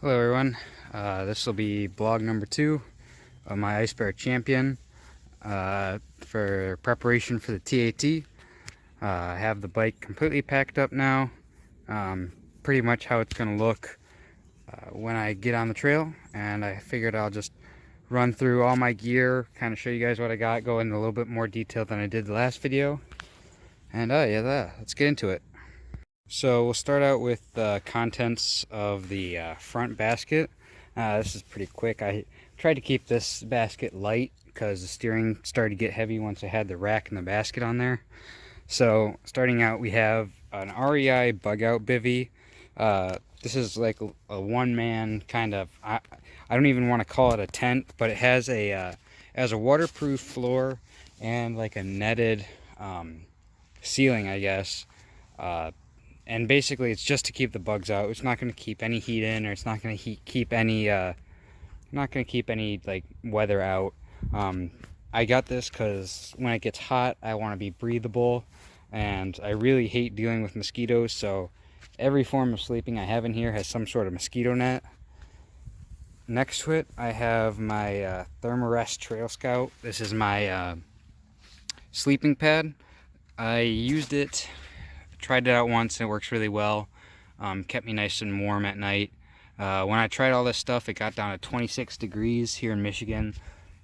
Hello everyone, this will be blog number 2 of my Icebear Champion for preparation for the TAT. I have the bike completely packed up now, pretty much how it's going to look when I get on the trail, and I figured I'll just run through all my gear, kind of show you guys what I got, go into a little bit more detail than I did the last video, and let's get into it. So we'll start out with the contents of the front basket. This is pretty quick. I tried to keep this basket light because the steering started to get heavy once I had the rack and the basket on there. So starting out, we have an REI bug out bivvy. This is like a one-man kind of, I don't even want to call it a tent, but it has a waterproof floor and like a netted ceiling, I guess. And basically it's just to keep the bugs out. It's not going to keep any heat in, or it's not going to keep any like weather out. I got this because when it gets hot, I want to be breathable, and I really hate dealing with mosquitoes, so every form of sleeping I have in here has some sort of mosquito net. Next to it, I have my Thermarest Trail Scout. This is my sleeping pad. I used it, tried it out once, and it works really well. Kept me nice and warm at night. When I tried all this stuff, it got down to 26 degrees here in Michigan,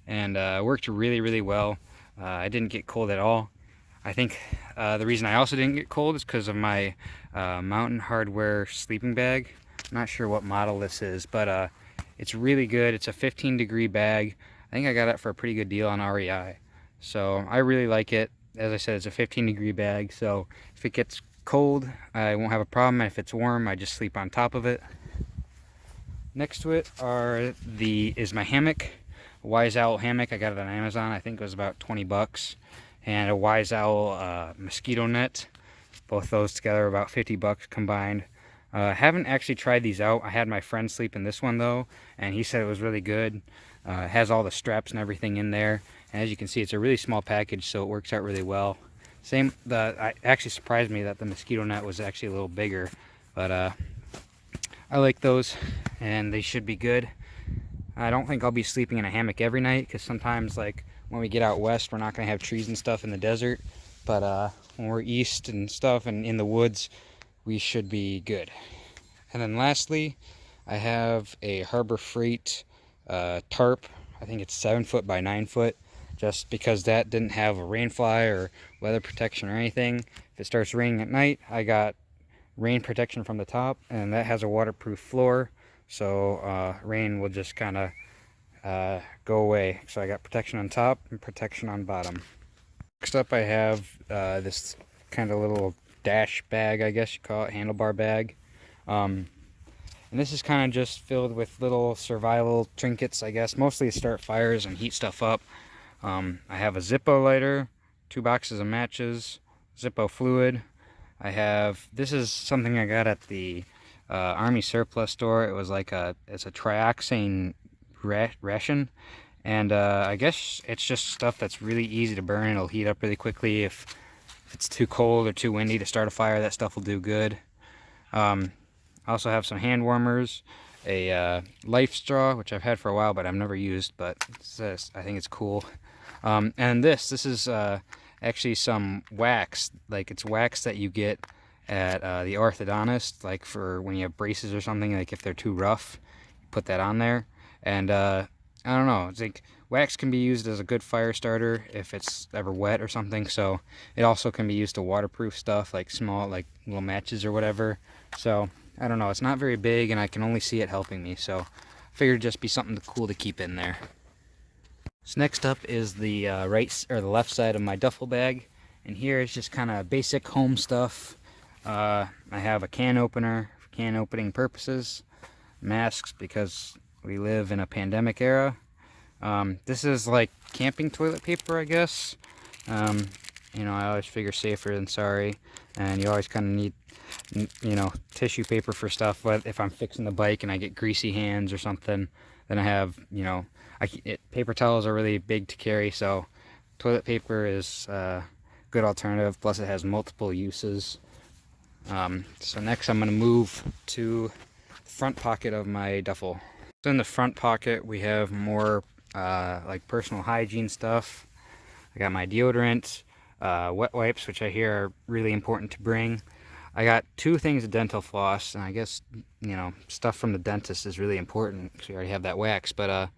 and worked really well. I didn't get cold at all. I think the reason I also didn't get cold is because of my Mountain Hardwear sleeping bag. I'm not sure what model this is, but it's really good. It's a 15-degree bag. I think I got it for a pretty good deal on REI. So I really like it. As I said, it's a 15-degree bag, so if it gets cold, I won't have a problem. If it's warm, I just sleep on top of it. Next to it is my hammock, a Wise Owl hammock. I got it on Amazon. I think it was about 20 bucks. And a Wise Owl mosquito net. Both those together about 50 bucks combined. Haven't actually tried these out. I had my friend sleep in this one though, and he said it was really good. It has all the straps and everything in there, and as you can see, it's a really small package, so it works out really well. It actually surprised me that the mosquito net was actually a little bigger, but I like those, and they should be good. I don't think I'll be sleeping in a hammock every night, because sometimes, like when we get out west, we're not going to have trees and stuff in the desert, but when we're east and stuff and in the woods, we should be good. And then lastly, I have a Harbor Freight tarp. I think it's 7 foot by 9 foot, just because that didn't have a rain fly or weather protection or anything. If it starts raining at night, I got rain protection from the top, and that has a waterproof floor, so rain will just kind of go away. So I got protection on top and protection on bottom. Next up, I have this kind of little dash bag, I guess you call it, handlebar bag. And this is kind of just filled with little survival trinkets, I guess, mostly to start fires and heat stuff up. I have a Zippo lighter, 2 boxes of matches, Zippo fluid. This is something I got at the Army surplus store. It was like it's a trioxane ration, and I guess it's just stuff that's really easy to burn. It'll heat up really quickly. If it's too cold or too windy to start a fire, that stuff will do good. I also have some hand warmers, a life straw, which I've had for a while but I've never used, but I think it's cool. And this is actually some wax. Like, it's wax that you get at the orthodontist, like for when you have braces or something, like if they're too rough, you put that on there. And I don't know, it's like wax can be used as a good fire starter if it's ever wet or something, so it also can be used to waterproof stuff like small, like little matches or whatever. So I don't know, it's not very big, and I can only see it helping me, so I figured it'd just be something cool to keep in there. So next up is the the left side of my duffel bag, and here is just kind of basic home stuff. I have a can opener for can opening purposes, masks because we live in a pandemic era. This is like camping toilet paper, I guess. You know, I always figure safer than sorry, and you always kind of need, you know, tissue paper for stuff. But if I'm fixing the bike and I get greasy hands or something, then I have, you know, paper towels are really big to carry, so toilet paper is a good alternative. Plus, it has multiple uses. So next, I'm going to move to front pocket of my duffel. So in the front pocket we have more like personal hygiene stuff. I got my deodorant, wet wipes, which I hear are really important to bring. I got 2 things of dental floss, and I guess, you know, stuff from the dentist is really important because we already have that wax, but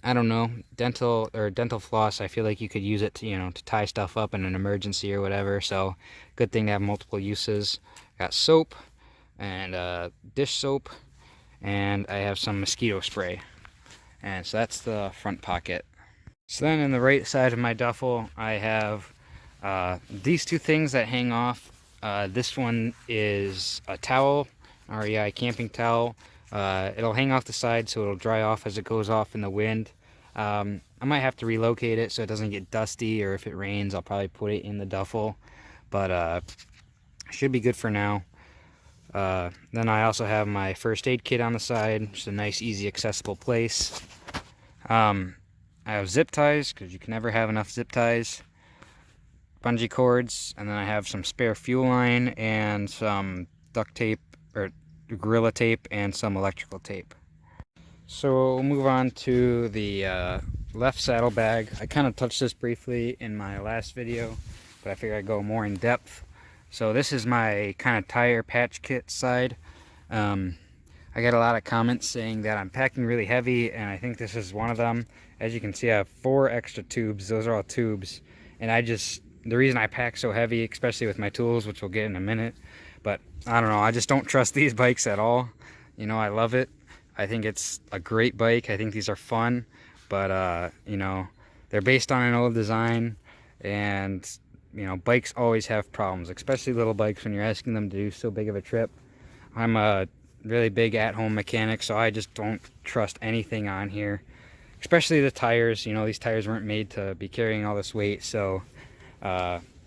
I don't know, dental floss, I feel like you could use it to, you know, to tie stuff up in an emergency or whatever, so good thing to have multiple uses. Got soap and dish soap, and I have some mosquito spray. And so that's the front pocket. So then in the right side of my duffel, I have these 2 things that hang off. This one is a towel, REI camping towel. It'll hang off the side so it'll dry off as it goes off in the wind. I might have to relocate it so it doesn't get dusty, or if it rains I'll probably put it in the duffel, but should be good for now. Then I also have my first aid kit on the side, just a nice, easy, accessible place. I have zip ties, because you can never have enough zip ties, bungee cords, and then I have some spare fuel line and some duct tape, or Gorilla tape, and some electrical tape. So we'll move on to the left saddlebag. I kind of touched this briefly in my last video, but I figured I'd go more in depth. So this is my kind of tire patch kit side. I got a lot of comments saying that I'm packing really heavy, and I think this is one of them. As you can see, I have 4 extra tubes. Those are all tubes, and the reason I pack so heavy, especially with my tools, which we'll get in a minute, but I don't know, I just don't trust these bikes at all. You know, I love it. I think it's a great bike. I think these are fun, but you know, they're based on an old design, and you know, bikes always have problems, especially little bikes when you're asking them to do so big of a trip. I'm a really big at-home mechanic, so I just don't trust anything on here, especially the tires. You know, these tires weren't made to be carrying all this weight. So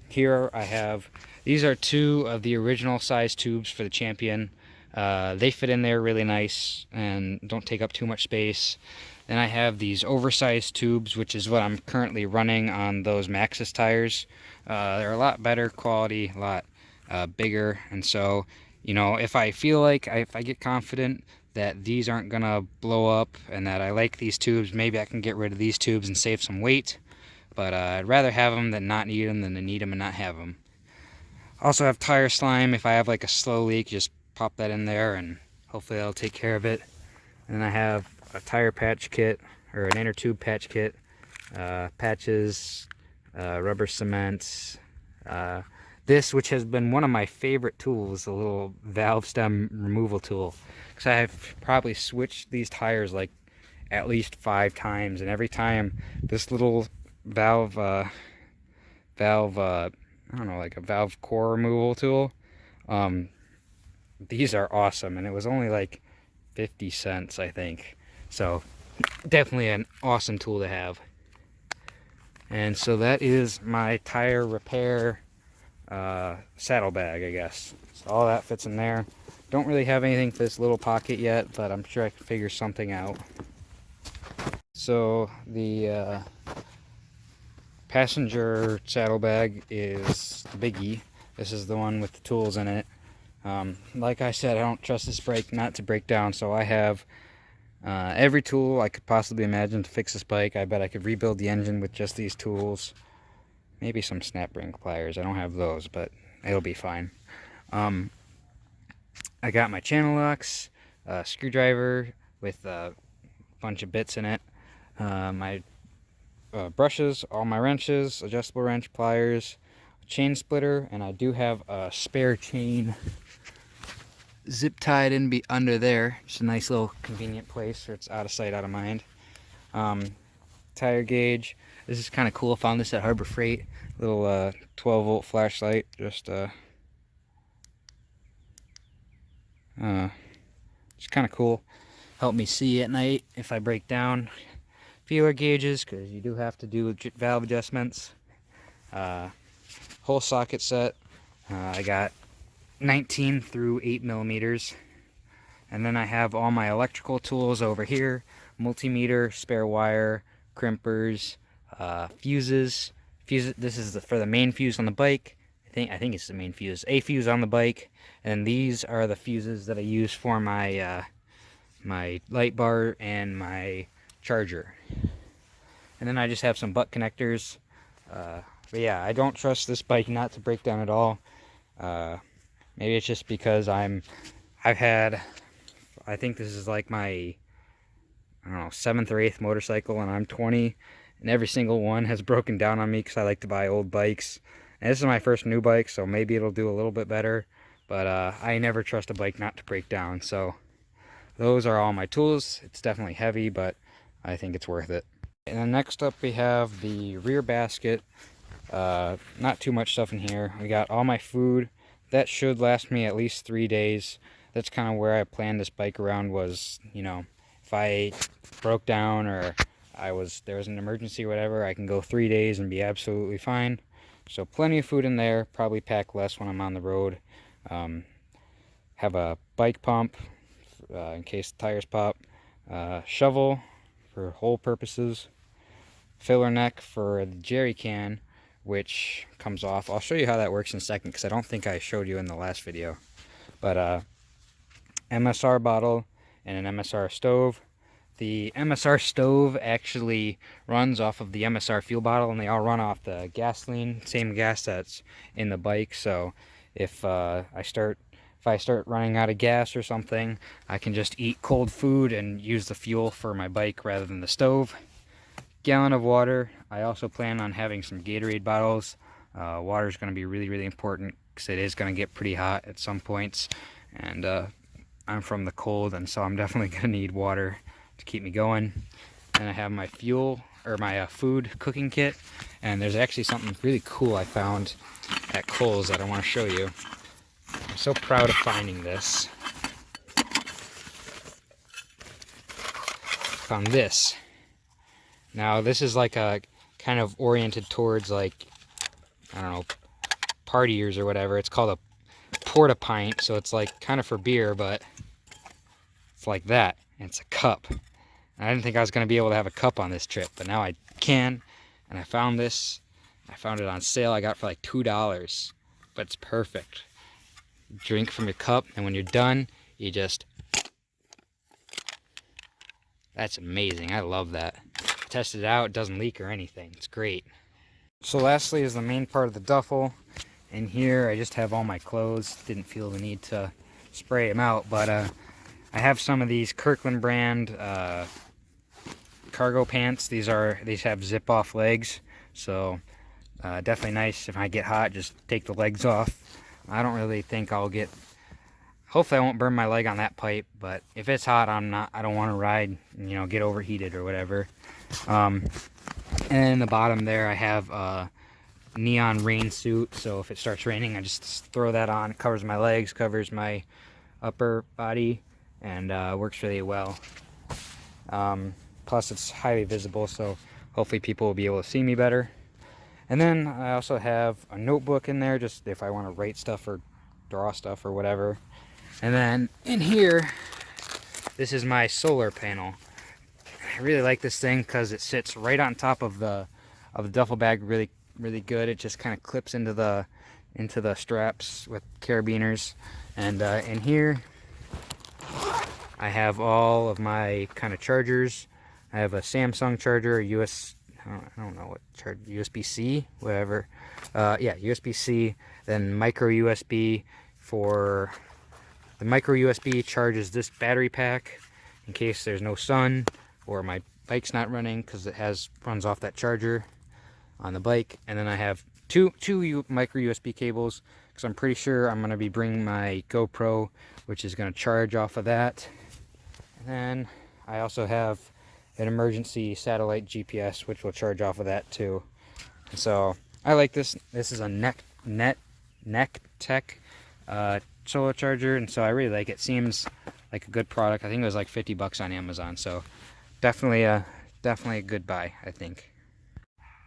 here I have, these are 2 of the original size tubes for the Champion. They fit in there really nice and don't take up too much space. Then I have these oversized tubes, which is what I'm currently running on those Maxxis tires. They're a lot better quality, a lot bigger, and so, you know, if I feel like, if I get confident that these aren't gonna blow up and that I like these tubes, maybe I can get rid of these tubes and save some weight. But I'd rather have them than not need them than to need them and not have them. Also have tire slime. If I have like a slow leak, just pop that in there and hopefully that'll take care of it. And then I have a tire patch kit, or an inner tube patch kit, patches, rubber cement, this, which has been one of my favorite tools, the little valve stem removal tool, because I have probably switched these tires like at least 5 times, and every time this little valve I don't know, like a valve core removal tool, these are awesome, and it was only like 50 cents, I think. So definitely an awesome tool to have. And so that is my tire repair saddlebag, I guess. So all that fits in there. Don't really have anything for this little pocket yet, but I'm sure I can figure something out. So the passenger saddlebag is the biggie. This is the one with the tools in it. Like I said, I don't trust this bike not to break down, so I have every tool I could possibly imagine to fix this bike. I bet I could rebuild the engine with just these tools. Maybe some snap ring pliers. I don't have those, but it'll be fine. I got my channel locks, screwdriver with a bunch of bits in it, my brushes, all my wrenches, adjustable wrench, pliers, chain splitter, and I do have a spare chain zip tied in under there. Just a nice little convenient place where it's out of sight, out of mind. Tire gauge. This is kind of cool. Found this at Harbor Freight. Little 12-volt flashlight. Just it's kind of cool. Help me see at night if I break down. Feeler gauges, because you do have to do valve adjustments. Whole socket set. I got 19 through 8 millimeters. And then I have all my electrical tools over here. Multimeter, spare wire, crimpers, fuses. This is for the main fuse on the bike, I think it's the main fuse. A fuse on the bike, and these are the fuses that I use for my my light bar and my charger. And then I just have some butt connectors. But yeah, I don't trust this bike not to break down at all. Maybe it's just because I think this is like my, I don't know, 7th or 8th motorcycle, and I'm 20, and every single one has broken down on me because I like to buy old bikes. And this is my first new bike, so maybe it'll do a little bit better. But I never trust a bike not to break down. So those are all my tools. It's definitely heavy, but I think it's worth it. And then next up we have the rear basket. Not too much stuff in here. We got all my food. That should last me at least 3 days. That's kind of where I planned this bike around, was, you know, if I broke down or there was an emergency or whatever, I can go 3 days and be absolutely fine. So plenty of food in there. Probably pack less when I'm on the road. Have a bike pump in case the tires pop. Shovel for hole purposes. Filler neck for the jerry can, which comes off. I'll show you how that works in a second because I don't think I showed you in the last video. But MSR bottle and an MSR stove. The MSR stove actually runs off of the MSR fuel bottle, and they all run off the gasoline, same gas that's in the bike. So if I start running out of gas or something, I can just eat cold food and use the fuel for my bike rather than the stove. Gallon of water. I also plan on having some Gatorade bottles. Water is going to be really, really important because it is going to get pretty hot at some points, and I'm from the cold, and so I'm definitely going to need water to keep me going. And I have my fuel, or my food cooking kit, and there's actually something really cool I found at Kohl's that I want to show you. I'm so proud of finding this. Found this. Now this is like a kind of oriented towards, like, I don't know, partiers or whatever. It's called a porta pint, so it's like kind of for beer, but it's like that. And it's a cup. I didn't think I was going to be able to have a cup on this trip, but now I can. And I found this. I found it on sale. I got it for like $2, but it's perfect. Drink from your cup, and when you're done, you just... That's amazing. I love that. I tested it out. It doesn't leak or anything. It's great. So lastly is the main part of the duffel. In here, I just have all my clothes. Didn't feel the need to spray them out, but I have some of these Kirkland brand cargo pants. These have zip off legs, so definitely nice. If I get hot, just take the legs off. I don't really think I'll get, hopefully I won't burn my leg on that pipe, but if it's hot, I don't want to ride, you know, get overheated or whatever. And in the bottom there I have a neon rain suit, so if it starts raining I just throw that on. It covers my legs, covers my upper body, and works really well. Plus it's highly visible, so hopefully people will be able to see me better. And then I also have a notebook in there, just if I want to write stuff or draw stuff or whatever. And then in here, this is my solar panel. I really like this thing because it sits right on top of the duffel bag, really, really good. It just kind of clips into the straps with carabiners. And in here, I have all of my kind of chargers. I have a Samsung charger, a I don't know what charge, USB-C, whatever. Yeah, USB-C. Then micro USB for the micro USB charges this battery pack in case there's no sun or my bike's not running, because it runs off that charger on the bike. And then I have two micro USB cables because I'm pretty sure I'm going to be bringing my GoPro, which is going to charge off of that. And then I also have an emergency satellite GPS, which will charge off of that too. And so I like this. This is a Neck Tech solar charger, and so I really like it. Seems like a good product. I think it was like $50 on Amazon, so definitely a good buy, I think.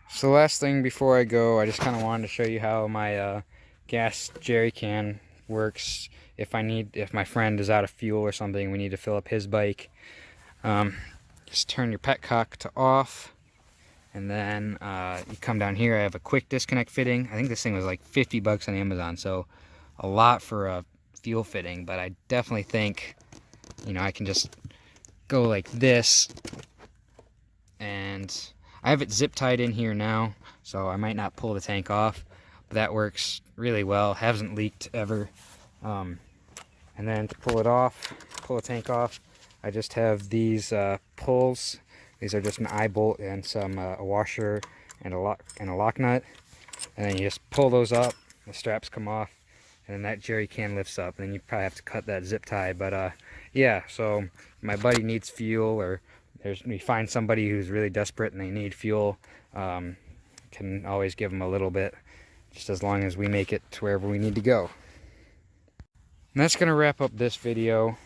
So last thing before I go, I just kind of wanted to show you how my gas jerry can works. If my friend is out of fuel or something, we need to fill up his bike. Just turn your petcock to off, And then you come down here, I have a quick disconnect fitting. I think this thing was like 50 bucks on Amazon, so a lot for a fuel fitting, but I definitely think, you know, I can just go like this, and I have it zip tied in here now, so I might not pull the tank off, but that works really well. Hasn't leaked ever. And then to pull the tank off, I just have these pulls. These are just an eye bolt and some a washer and a lock nut, and then you just pull those up. The straps come off, and then that jerry can lifts up. And then you probably have to cut that zip tie. But yeah, so my buddy needs fuel, or we find somebody who's really desperate and they need fuel, can always give them a little bit, just as long as we make it to wherever we need to go. And that's gonna wrap up this video.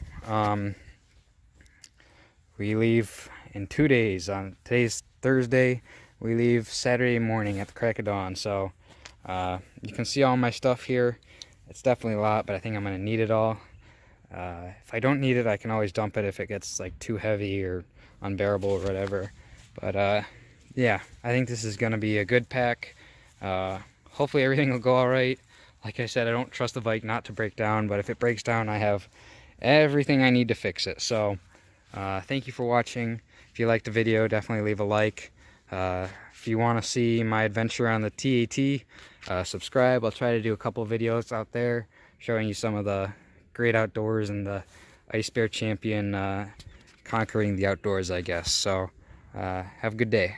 We leave in 2 days. Today's Thursday. We leave Saturday morning at the crack of dawn. So you can see all my stuff here. It's definitely a lot, but I think I'm gonna need it all. If I don't need it, I can always dump it if it gets like too heavy or unbearable or whatever. But yeah, I think this is gonna be a good pack. Hopefully everything will go all right. Like I said, I don't trust the bike not to break down, but if it breaks down, I have everything I need to fix it. So thank you for watching. If you liked the video, definitely leave a like. If you want to see my adventure on the TAT, subscribe. I'll try to do a couple of videos out there showing you some of the great outdoors and the Icebear champion conquering the outdoors, I guess. So have a good day.